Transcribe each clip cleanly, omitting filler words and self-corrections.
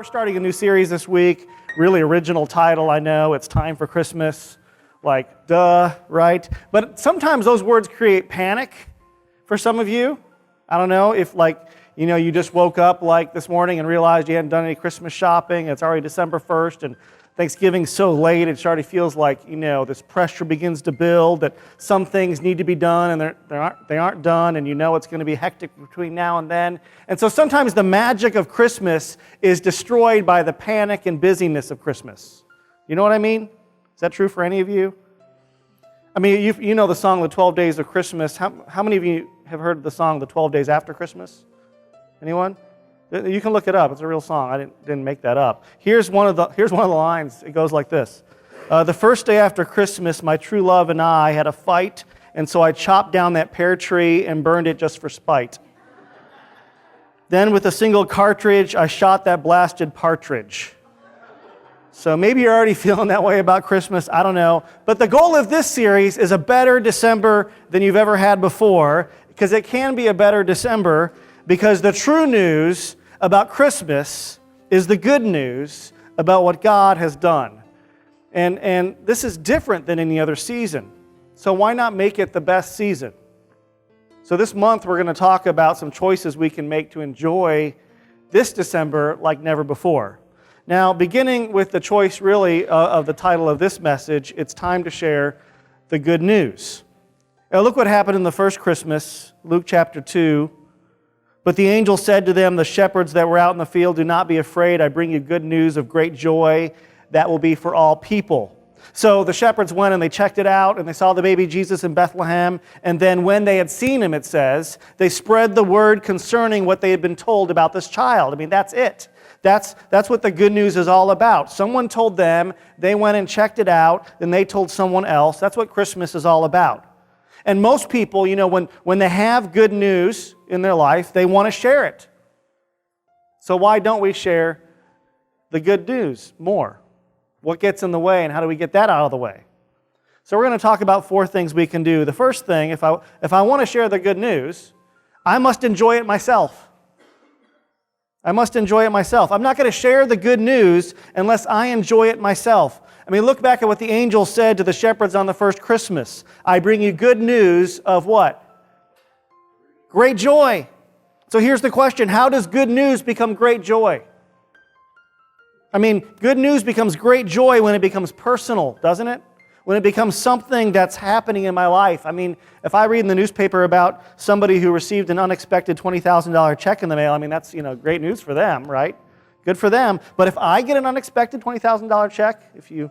We're starting a new series this week, really original title, I know. It's Time for Christmas, like, duh, right? But sometimes those words create panic for some of you. I don't know if, you just woke up, this morning and realized you hadn't done any Christmas shopping. It's already December 1st, and Thanksgiving's so late, it already feels like, this pressure begins to build, that some things need to be done, and they aren't done, and it's going to be hectic between now and then. And so sometimes the magic of Christmas is destroyed by the panic and busyness of Christmas. You know what I mean? Is that true for any of you? I mean, you know the song, The 12 Days of Christmas. How many of you have heard the song, The 12 Days After Christmas? Anyone? You can look it up. It's a real song. I didn't make that up. Here's one of the lines. It goes like this. The first day after Christmas, my true love and I had a fight, and so I chopped down that pear tree and burned it just for spite. Then with a single cartridge, I shot that blasted partridge. So maybe you're already feeling that way about Christmas. I don't know. But the goal of this series is a better December than you've ever had before, because it can be a better December, because the true news about Christmas is the good news about what God has done. And this is different than any other season. So why not make it the best season? So this month we're going to talk about some choices we can make to enjoy this December like never before. Now, beginning with the choice really of the title of this message, it's time to share the good news. Now look what happened in the first Christmas, Luke chapter 2. But the angel said to them, the shepherds that were out in the field, do not be afraid. I bring you good news of great joy that will be for all people. So the shepherds went and they checked it out, and they saw the baby Jesus in Bethlehem. And then when they had seen him, it says, they spread the word concerning what they had been told about this child. I mean, that's it. That's what the good news is all about. Someone told them, they went and checked it out, then they told someone else. That's what Christmas is all about. And most people, when they have good news in their life, they want to share it. So why don't we share the good news more? What gets in the way, and how do we get that out of the way? So we're going to talk about 4 things we can do. The first thing, if I want to share the good news, I must enjoy it myself. I must enjoy it myself. I'm not going to share the good news unless I enjoy it myself. I mean, look back at what the angel said to the shepherds on the first Christmas. I bring you good news of what? Great joy. So here's the question. How does good news become great joy? I mean, good news becomes great joy when it becomes personal, doesn't it? When it becomes something that's happening in my life. I mean, if I read in the newspaper about somebody who received an unexpected $20,000 check in the mail, I mean, that's, great news for them, right? Good for them. But if I get an unexpected $20,000 check, if you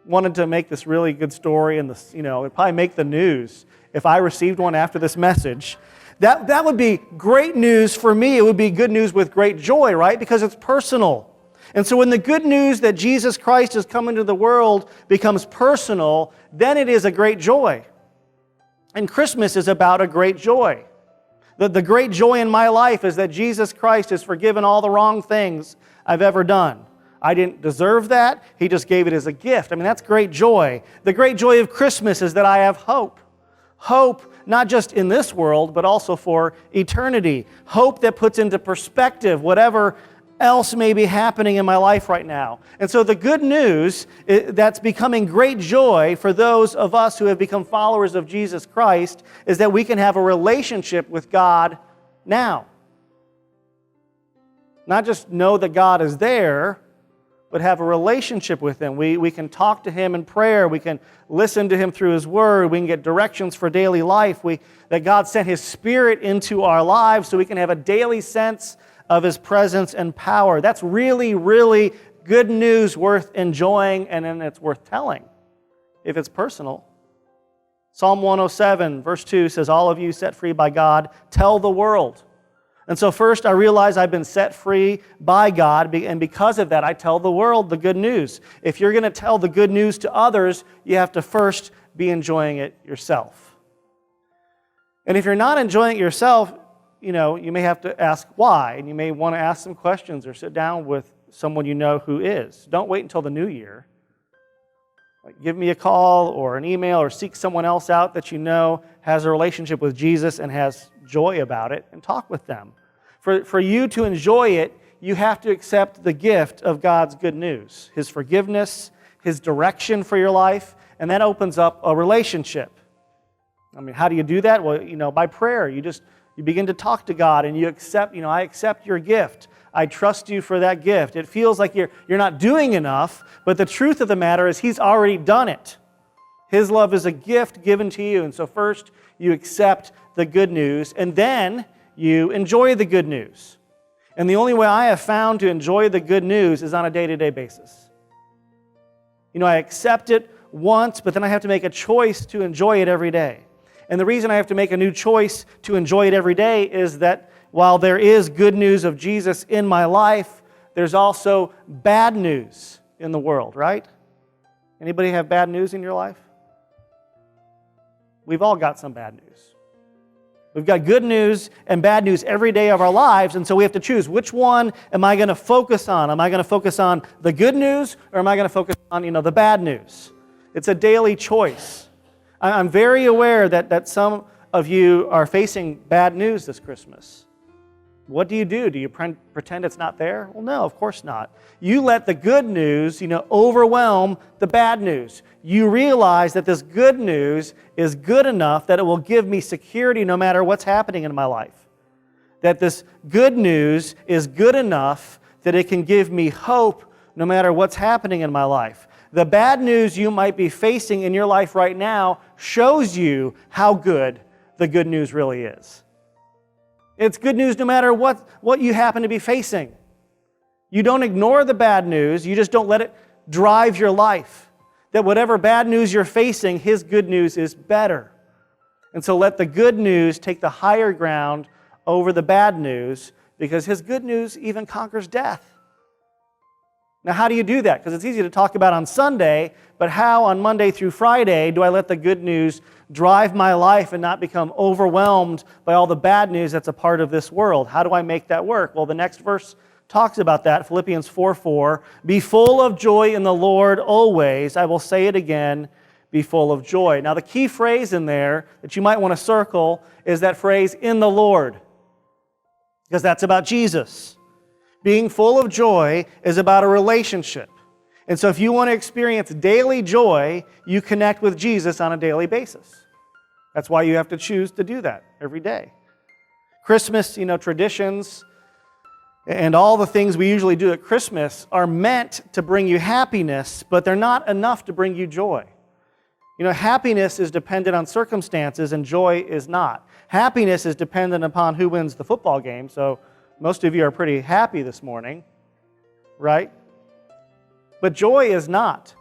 wanted to make this really good story, and this, it'd probably make the news if I received one after this message, that would be great news for me. It would be good news with great joy, right? Because it's personal. And so when the good news that Jesus Christ has come into the world becomes personal, then it is a great joy. And Christmas is about a great joy. The great joy in my life is that Jesus Christ has forgiven all the wrong things I've ever done. I didn't deserve that. He just gave it as a gift. I mean, that's great joy. The great joy of Christmas is that I have hope. Hope not just in this world, but also for eternity. Hope that puts into perspective whatever else may be happening in my life right now. And so the good news that's becoming great joy for those of us who have become followers of Jesus Christ is that we can have a relationship with God now. Not just know that God is there, but have a relationship with Him. We can talk to Him in prayer. We can listen to Him through His Word. We can get directions for daily life. That God sent His Spirit into our lives so we can have a daily sense of His presence and power. That's really, really good news worth enjoying, and then it's worth telling if it's personal. Psalm 107, verse 2 says, all of you set free by God, tell the world. And so first I realize I've been set free by God, and because of that I tell the world the good news. If you're going to tell the good news to others, you have to first be enjoying it yourself. And if you're not enjoying it yourself, you may have to ask why, and you may want to ask some questions or sit down with someone you know who is. Don't wait until the new year. Give me a call or an email or seek someone else out that you know has a relationship with Jesus and has joy about it, and talk with them. For you to enjoy it, you have to accept the gift of God's good news, His forgiveness, His direction for your life, and that opens up a relationship. I mean, how do you do that? Well, by prayer. You begin to talk to God and you accept, I accept your gift. I trust you for that gift. It feels like you're not doing enough, but the truth of the matter is He's already done it. His love is a gift given to you. And so first, you accept the good news, and then you enjoy the good news. And the only way I have found to enjoy the good news is on a day-to-day basis. I accept it once, but then I have to make a choice to enjoy it every day. And the reason I have to make a new choice to enjoy it every day is that while there is good news of Jesus in my life, there's also bad news in the world, right? Anybody have bad news in your life? We've all got some bad news. We've got good news and bad news every day of our lives, and so we have to choose which one am I going to focus on? Am I going to focus on the good news, or am I going to focus on, the bad news? It's a daily choice. I'm very aware that some of you are facing bad news this Christmas. What do? Do you pretend it's not there? Well, no, of course not. You let the good news, overwhelm the bad news. You realize that this good news is good enough that it will give me security no matter what's happening in my life. That this good news is good enough that it can give me hope no matter what's happening in my life. The bad news you might be facing in your life right now shows you how good the good news really is. It's good news no matter what you happen to be facing. You don't ignore the bad news, you just don't let it drive your life. That whatever bad news you're facing, His good news is better. And so let the good news take the higher ground over the bad news, because His good news even conquers death. Now, how do you do that? Because it's easy to talk about on Sunday, but how on Monday through Friday do I let the good news drive my life and not become overwhelmed by all the bad news that's a part of this world? How do I make that work? Well, the next verse talks about that, Philippians 4:4. Be full of joy in the Lord always. I will say it again, be full of joy. Now, the key phrase in there that you might want to circle is that phrase, in the Lord, because that's about Jesus. Being full of joy is about a relationship. And so if you want to experience daily joy, you connect with Jesus on a daily basis. That's why you have to choose to do that every day. Christmas, traditions, and all the things we usually do at Christmas are meant to bring you happiness, but they're not enough to bring you joy. Happiness is dependent on circumstances, and joy is not. Happiness is dependent upon who wins the football game, so most of you are pretty happy this morning, right? But joy is not.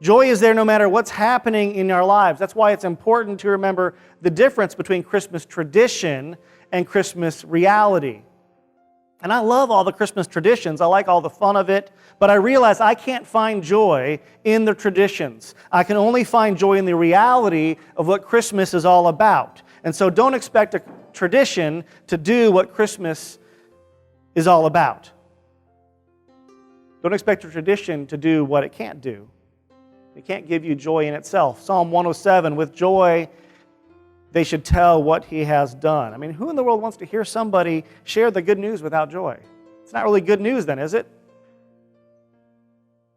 Joy is there no matter what's happening in our lives. That's why it's important to remember the difference between Christmas tradition and Christmas reality. And I love all the Christmas traditions. I like all the fun of it, but I realize I can't find joy in the traditions. I can only find joy in the reality of what Christmas is all about. And so don't expect a tradition to do what Christmas is all about. Don't expect a tradition to do what it can't do. It can't give you joy in itself. Psalm 107, with joy they should tell what He has done. I mean, who in the world wants to hear somebody share the good news without joy? It's not really good news then, is it?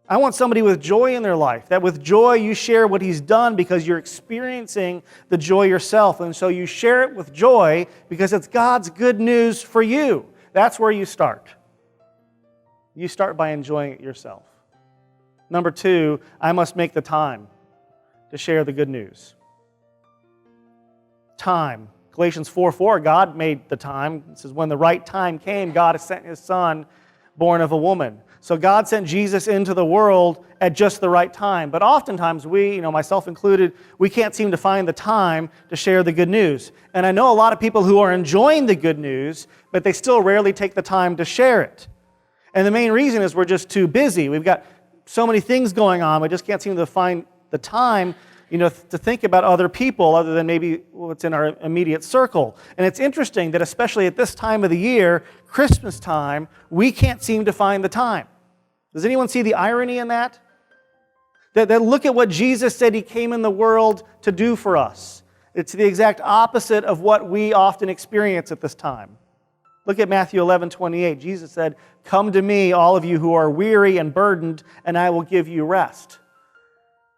I want somebody with joy in their life, that with joy you share what He's done because you're experiencing the joy yourself. And so you share it with joy because it's God's good news for you. That's where you start. You start by enjoying it yourself. Number 2, I must make the time to share the good news. Time. Galatians 4:4, God made the time. It says, when the right time came, God sent His Son, born of a woman. So God sent Jesus into the world at just the right time. But oftentimes we, myself included, we can't seem to find the time to share the good news. And I know a lot of people who are enjoying the good news, but they still rarely take the time to share it. And the main reason is we're just too busy. We've got so many things going on, we just can't seem to find the time to think about other people other than maybe what's in our immediate circle. And it's interesting that especially at this time of the year, Christmas time, we can't seem to find the time. Does anyone see the irony in that? That look at what Jesus said He came in the world to do for us. It's the exact opposite of what we often experience at this time. Look at Matthew 11:28. Jesus said, "Come to me, all of you who are weary and burdened, and I will give you rest."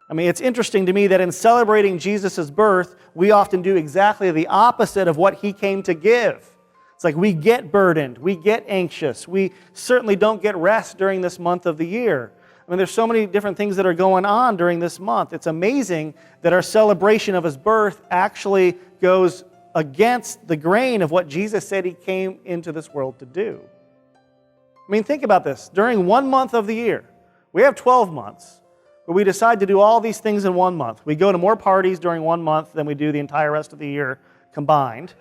I mean, it's interesting to me that in celebrating Jesus' birth, we often do exactly the opposite of what he came to give. It's like we get burdened, we get anxious, we certainly don't get rest during this month of the year. I mean, there's so many different things that are going on during this month. It's amazing that our celebration of his birth actually goes against the grain of what Jesus said he came into this world to do. I mean, think about this. During 1 month of the year, we have 12 months, but we decide to do all these things in 1 month. We go to more parties during 1 month than we do the entire rest of the year combined.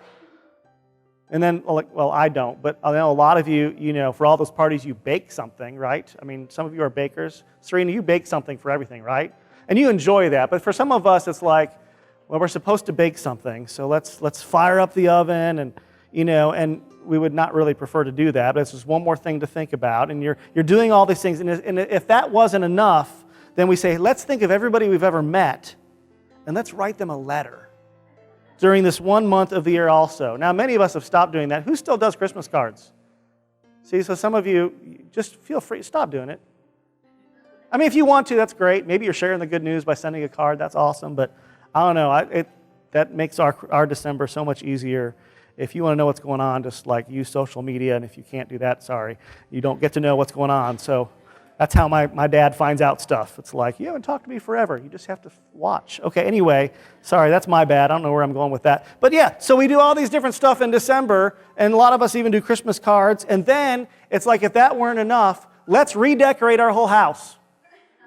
And then, well, I don't, but I know a lot of you, for all those parties, you bake something, right? I mean, some of you are bakers. Serena, you bake something for everything, right? And you enjoy that. But for some of us, it's like, well, we're supposed to bake something, so let's fire up the oven, and we would not really prefer to do that, but it's just one more thing to think about. And you're doing all these things, and if that wasn't enough, then we say, let's think of everybody we've ever met, and let's write them a letter during this 1 month of the year also. Now, many of us have stopped doing that. Who still does Christmas cards? See, so some of you, just feel free, stop doing it. I mean, if you want to, that's great. Maybe you're sharing the good news by sending a card. That's awesome, but I don't know. That makes our December so much easier. If you want to know what's going on, just use social media, and if you can't do that, sorry, you don't get to know what's going on. So that's how my dad finds out stuff. It's like, you haven't talked to me forever. You just have to watch. Okay, anyway, sorry, that's my bad. I don't know where I'm going with that. But yeah, so we do all these different stuff in December, and a lot of us even do Christmas cards, and then it's like, if that weren't enough, let's redecorate our whole house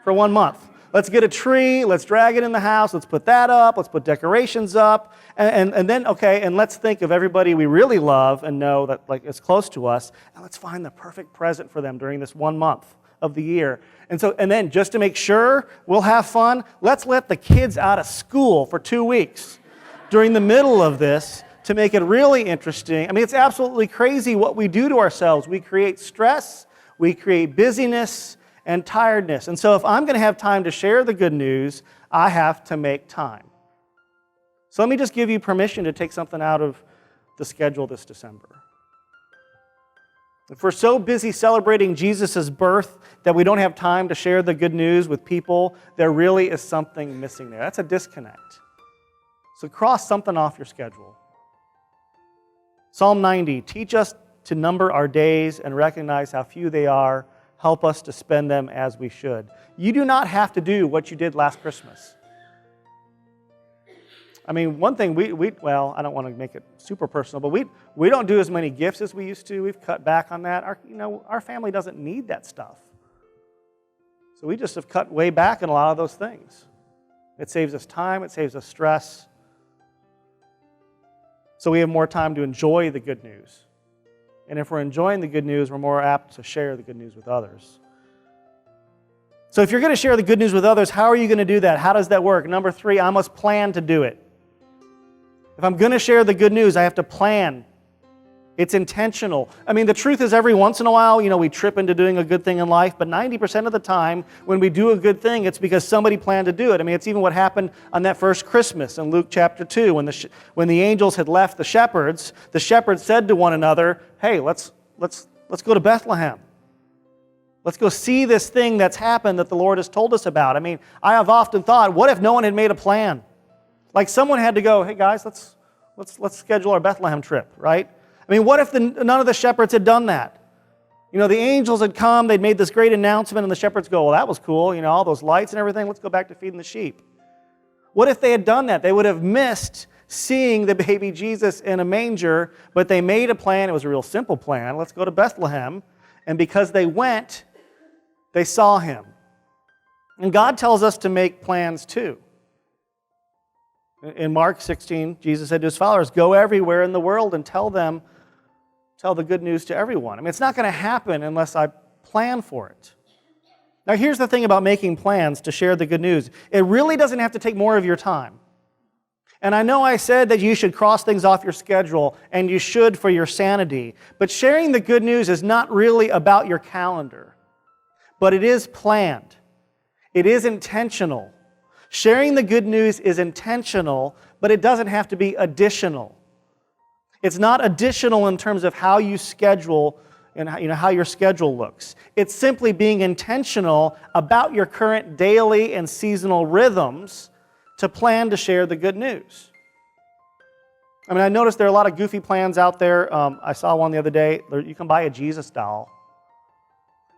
for 1 month. Let's get a tree, let's drag it in the house, let's put that up, let's put decorations up, and then, okay, and let's think of everybody we really love and know that is close to us, and let's find the perfect present for them during this 1 month of the year. And then just to make sure we'll have fun, let's let the kids out of school for 2 weeks during the middle of this to make it really interesting. I mean, it's absolutely crazy what we do to ourselves. We create stress, we create busyness, and tiredness. And so if I'm going to have time to share the good news, I have to make time. So let me just give you permission to take something out of the schedule this December. If we're so busy celebrating Jesus' birth that we don't have time to share the good news with people, there really is something missing there. That's a disconnect. So cross something off your schedule. Psalm 90, teach us to number our days and recognize how few they are. Help us to spend them as we should. You do not have to do what you did last Christmas. I mean, one thing well, I don't want to make it super personal, but we don't do as many gifts as we used to. We've cut back on that. Our family doesn't need that stuff. So we just have cut way back in a lot of those things. It saves us time, it saves us stress. So we have more time to enjoy the good news. And if we're enjoying the good news, we're more apt to share the good news with others. So if you're going to share the good news with others, how are you going to do that? How does that work? Number 3, I must plan to do it. If I'm going to share the good news, I have to plan. It's intentional. I mean, the truth is every once in a while, we trip into doing a good thing in life, but 90% of the time when we do a good thing, it's because somebody planned to do it. I mean, it's even what happened on that first Christmas in Luke chapter 2 when the angels had left the shepherds said to one another, hey, let's go to Bethlehem. Let's go see this thing that's happened that the Lord has told us about. I mean, I have often thought, what if no one had made a plan? Like someone had to go, hey guys, let's schedule our Bethlehem trip, right? I mean, what if none of the shepherds had done that? The angels had come, they'd made this great announcement, and the shepherds go, well, that was cool, all those lights and everything, let's go back to feeding the sheep. What if they had done that? They would have missed seeing the baby Jesus in a manger, but they made a plan. It was a real simple plan. Let's go to Bethlehem. And because they went, they saw him. And God tells us to make plans too. In Mark 16, Jesus said to his followers, go everywhere in the world and tell the good news to everyone. I mean, it's not going to happen unless I plan for it. Now, here's the thing about making plans to share the good news. It really doesn't have to take more of your time. And I know I said that you should cross things off your schedule, and you should for your sanity. But sharing the good news is not really about your calendar. But it is planned. It is intentional. Sharing the good news is intentional, but it doesn't have to be additional. It's not additional in terms of how you schedule and how your schedule looks. It's simply being intentional about your current daily and seasonal rhythms to plan to share the good news. I mean, I noticed there are a lot of goofy plans out there. I saw one the other day. You can buy a Jesus doll,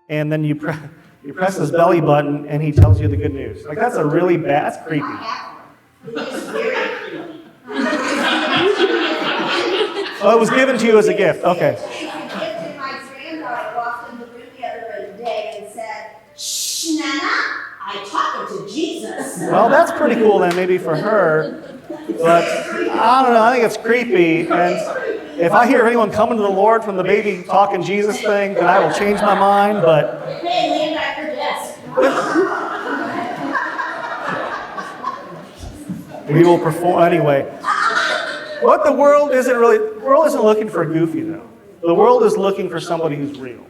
and then you press his belly button, and he tells you the good news. Like, that's a really bad, that's creepy. Oh, it was given to you as a gift. Okay. My granddaughter walked in the room the other day and said, "Shh, Nana, I'm talking to Jesus." Well, that's pretty cool then, maybe for her. But I don't know, I think it's creepy. And if I hear anyone coming to the Lord from the baby talking Jesus thing, then I will change my mind. But Hey, lean back your desk. we will perform anyway. What the world isn't looking for goofy though. The world is looking for somebody who's real.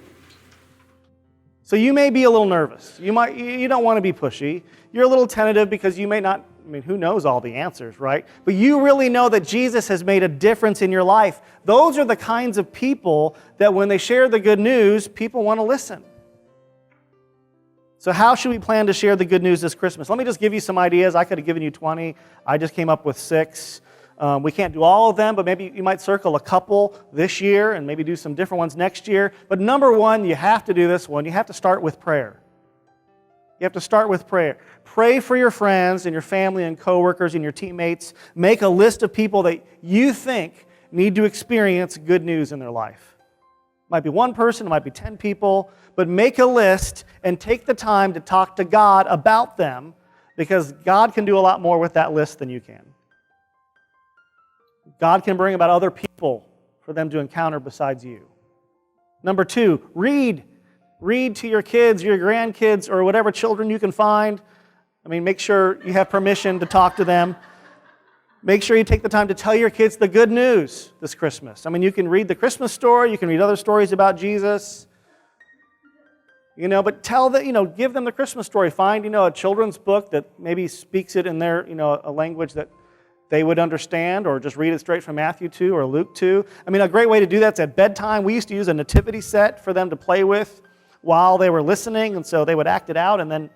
So you may be a little nervous. You don't want to be pushy. You're a little tentative because you may not, I mean, who knows all the answers, right? But you really know that Jesus has made a difference in your life. Those are the kinds of people that when they share the good news, people want to listen. So how should we plan to share the good news this Christmas? Let me just give you some ideas. I could have given you 20. I just came up with 6. We can't do all of them, but maybe you might circle a couple this year and maybe do some different ones next year. But number one, you have to do this one. You have to start with prayer. You have to start with prayer. Pray for your friends and your family and coworkers and your teammates. Make a list of people that you think need to experience good news in their life. It might be one person, it might be 10 people, but make a list and take the time to talk to God about them because God can do a lot more with that list than you can. God can bring about other people for them to encounter besides you. Number 2, read. Read to your kids, your grandkids, or whatever children you can find. I mean, make sure you have permission to talk to them. Make sure you take the time to tell your kids the good news this Christmas. I mean, you can read the Christmas story, you can read other stories about Jesus. But give them the Christmas story. Find, a children's book that maybe speaks it in their, a language that they would understand, or just read it straight from Matthew 2 or Luke 2. I mean, a great way to do that's at bedtime. We used to use a nativity set for them to play with while they were listening, and so they would act it out, and then,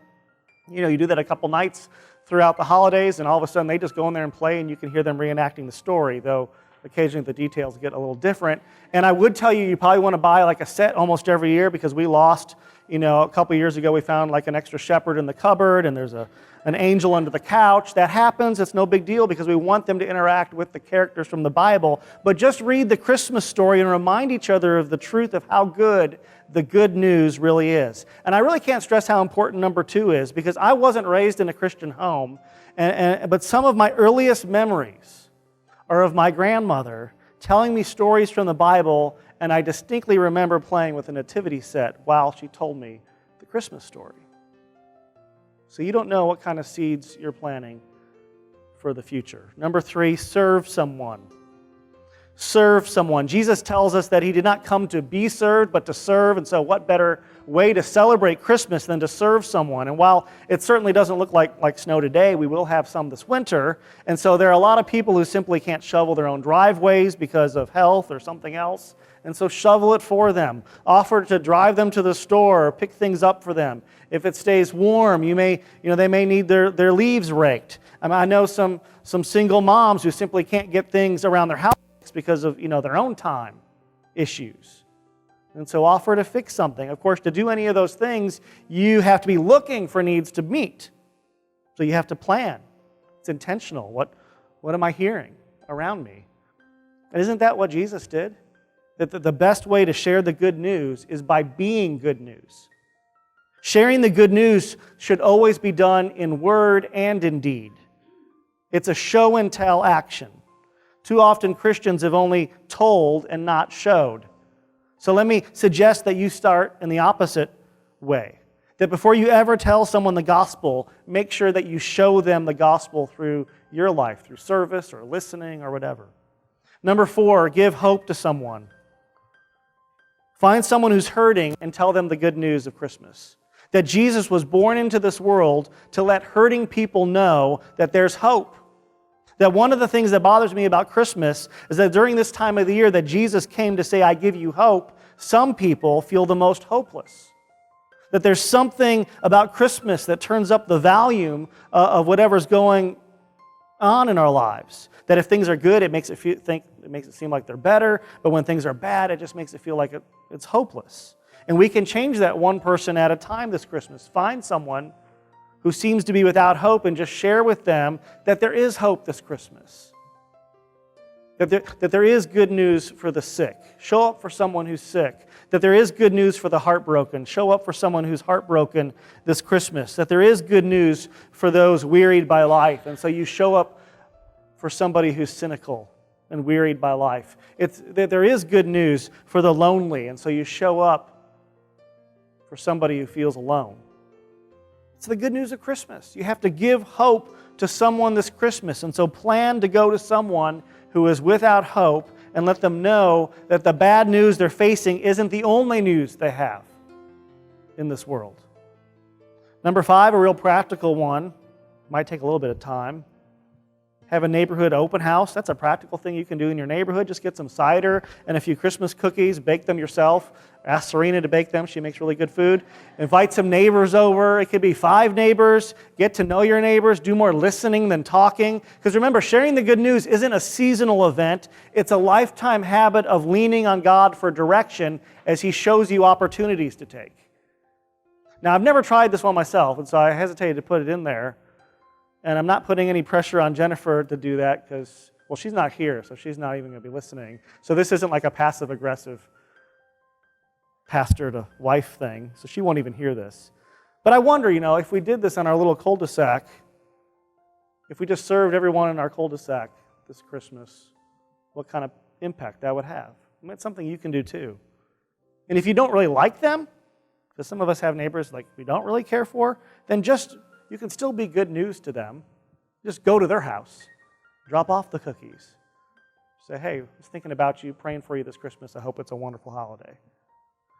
you do that a couple nights throughout the holidays, and all of a sudden they just go in there and play, and you can hear them reenacting the story, though occasionally the details get a little different. And I would tell you, you probably want to buy like a set almost every year because we lost, a couple years ago we found like an extra shepherd in the cupboard and there's an angel under the couch. That happens. It's no big deal because we want them to interact with the characters from the Bible. But just read the Christmas story and remind each other of the truth of how good the good news really is. And I really can't stress how important number 2 is because I wasn't raised in a Christian home, but some of my earliest memories are of my grandmother telling me stories from the Bible, and I distinctly remember playing with a nativity set while she told me the Christmas story. So you don't know what kind of seeds you're planting for the future. Number 3, serve someone. Serve someone. Jesus tells us that he did not come to be served, but to serve, and so what better way to celebrate Christmas than to serve someone? And while it certainly doesn't look like snow today, we will have some this winter, and so there are a lot of people who simply can't shovel their own driveways because of health or something else, and so shovel it for them. Offer to drive them to the store or pick things up for them. If it stays warm, they may need their leaves raked. I know some single moms who simply can't get things around their house because of their own time issues. And so offer to fix something. Of course, to do any of those things, you have to be looking for needs to meet. So you have to plan. It's intentional. What am I hearing around me? And isn't that what Jesus did? That the best way to share the good news is by being good news. Sharing the good news should always be done in word and in deed. It's a show and tell action. Too often Christians have only told and not showed. So let me suggest that you start in the opposite way. That before you ever tell someone the gospel, make sure that you show them the gospel through your life, through service or listening or whatever. Number 4, give hope to someone. Find someone who's hurting and tell them the good news of Christmas. That Jesus was born into this world to let hurting people know that there's hope. That one of the things that bothers me about Christmas is that during this time of the year that Jesus came to say, I give you hope, some people feel the most hopeless. That there's something about Christmas that turns up the volume of whatever's going on in our lives. That if things are good, it makes it seem like they're better, but when things are bad, it just makes it feel like it's hopeless. And we can change that one person at a time this Christmas. Find someone who seems to be without hope and just share with them that there is hope this Christmas. That there is good news for the sick. Show up for someone who's sick. That there is good news for the heartbroken. Show up for someone who's heartbroken this Christmas. That there is good news for those wearied by life. And so you show up for somebody who's cynical and wearied by life. That there is good news for the lonely. And so you show up for somebody who feels alone. It's the good news of Christmas. You have to give hope to someone this Christmas. And so plan to go to someone who is without hope and let them know that the bad news they're facing isn't the only news they have in this world. Number 5, a real practical one. Might take a little bit of time. Have a neighborhood open house. That's a practical thing you can do in your neighborhood. Just get some cider and a few Christmas cookies. Bake them yourself. Ask Serena to bake them. She makes really good food. Invite some neighbors over. It could be 5 neighbors. Get to know your neighbors. Do more listening than talking. Because remember, sharing the good news isn't a seasonal event. It's a lifetime habit of leaning on God for direction as He shows you opportunities to take. Now, I've never tried this one myself, and so I hesitated to put it in there. And I'm not putting any pressure on Jennifer to do that because, well, she's not here, so she's not even going to be listening. So this isn't like a passive-aggressive pastor-to-wife thing, so she won't even hear this. But I wonder, if we did this on our little cul-de-sac, if we just served everyone in our cul-de-sac this Christmas, what kind of impact that would have. I mean, it's something you can do too. And if you don't really like them, because some of us have neighbors like we don't really care for, then you can still be good news to them. Just go to their house. Drop off the cookies. Say, hey, I was thinking about you, praying for you this Christmas. I hope it's a wonderful holiday.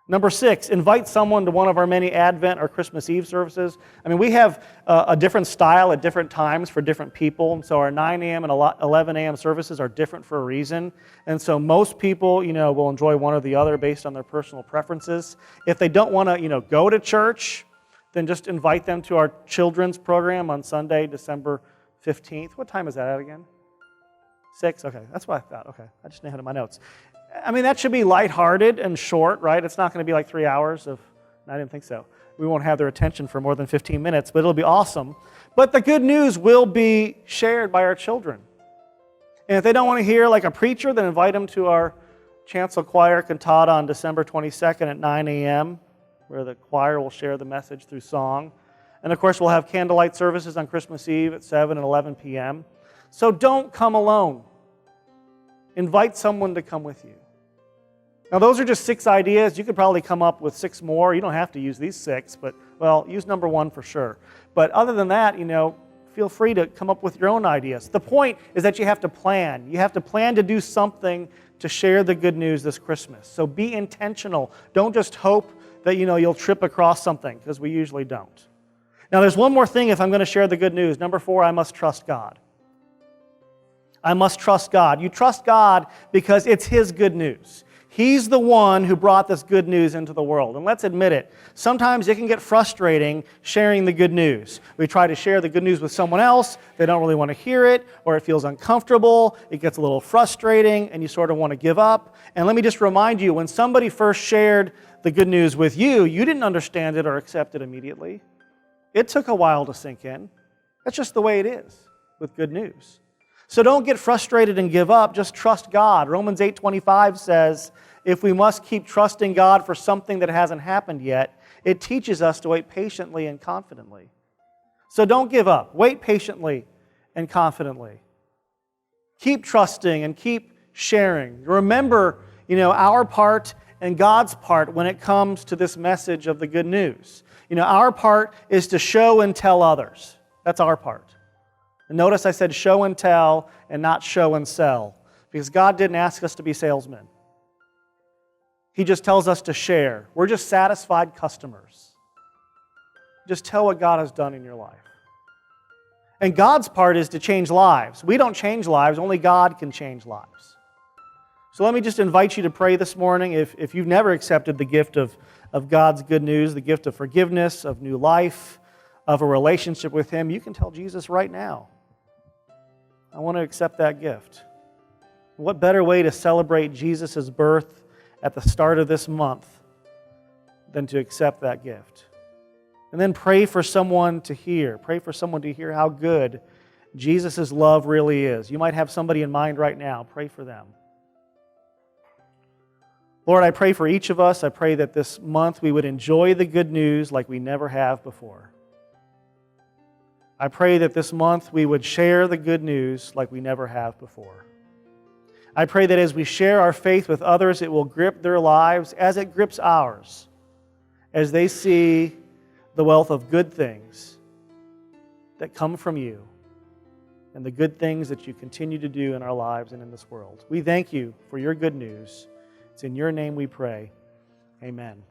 Number 6, invite someone to one of our many Advent or Christmas Eve services. I mean, we have a different style at different times for different people. And so our 9 a.m. and 11 a.m. services are different for a reason. And so most people, will enjoy one or the other based on their personal preferences. If they don't want to, go to church, then just invite them to our children's program on Sunday, December 15th. What time is that at again? 6? Okay, that's what I thought. Okay, I just had it in my notes. I mean, that should be lighthearted and short, right? It's not going to be like 3 hours of, I didn't think so. We won't have their attention for more than 15 minutes, but it'll be awesome. But the good news will be shared by our children. And if they don't want to hear like a preacher, then invite them to our chancel choir cantata on December 22nd at 9 a.m., where the choir will share the message through song. And of course, we'll have candlelight services on Christmas Eve at 7 and 11 p.m. So don't come alone. Invite someone to come with you. Now, those are just 6 ideas. You could probably come up with 6 more. You don't have to use these 6, but, use number 1 for sure. But other than that, feel free to come up with your own ideas. The point is that you have to plan. You have to plan to do something to share the good news this Christmas. So be intentional. Don't just hope that, you'll trip across something, because we usually don't. Now, there's one more thing if I'm going to share the good news. Number 4, I must trust God. I must trust God. You trust God because it's His good news. He's the one who brought this good news into the world. And let's admit it, sometimes it can get frustrating sharing the good news. We try to share the good news with someone else, they don't really want to hear it, or it feels uncomfortable, it gets a little frustrating, and you sort of want to give up. And let me just remind you, when somebody first shared the good news with you, you didn't understand it or accept it immediately. It took a while to sink in. That's just the way it is with good news. So don't get frustrated and give up. Just trust God. Romans 8:25 says, if we must keep trusting God for something that hasn't happened yet, it teaches us to wait patiently and confidently. So don't give up. Wait patiently and confidently. Keep trusting and keep sharing. Remember, our part and God's part when it comes to this message of the good news. Our part is to show and tell others. That's our part. And notice I said show and tell and not show and sell, because God didn't ask us to be salesmen. He just tells us to share. We're just satisfied customers. Just tell what God has done in your life. And God's part is to change lives. We don't change lives, only God can change lives. So let me just invite you to pray this morning. If you've never accepted the gift of God's good news, the gift of forgiveness, of new life, of a relationship with Him, you can tell Jesus right now, I want to accept that gift. What better way to celebrate Jesus' birth at the start of this month than to accept that gift? And then pray for someone to hear. Pray for someone to hear how good Jesus' love really is. You might have somebody in mind right now. Pray for them. Lord, I pray for each of us. I pray that this month we would enjoy the good news like we never have before. I pray that this month we would share the good news like we never have before. I pray that as we share our faith with others, it will grip their lives as it grips ours, as they see the wealth of good things that come from you and the good things that you continue to do in our lives and in this world. We thank you for your good news. It's in your name we pray. Amen.